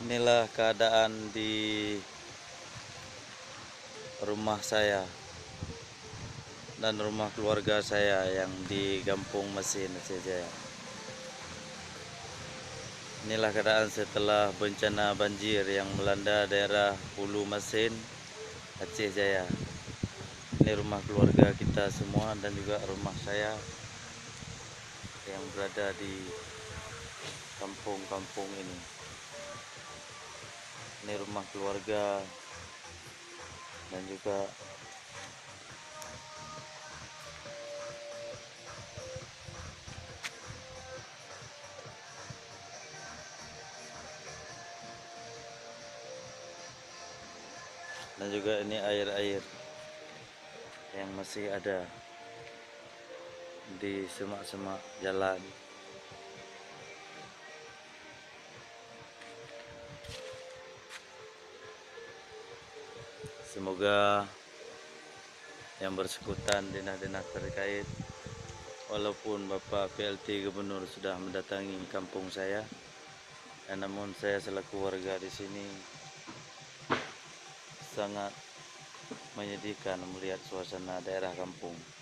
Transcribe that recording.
Inilah keadaan di rumah saya dan rumah keluarga saya yang di Kampung Mesin, Aceh Jaya. Inilah keadaan setelah bencana banjir yang melanda daerah Hulu Mesin, Aceh Jaya. Ini rumah keluarga kita semua dan juga rumah saya yang berada di kampung-kampung ini. Ini rumah keluarga dan juga ini air-air yang masih ada di semak-semak jalan. Semoga yang bersangkutan dinas-dinas terkait, walaupun Bapak PLT Gubernur sudah mendatangi kampung saya, namun saya selaku warga di sini sangat menyedihkan melihat suasana daerah kampung.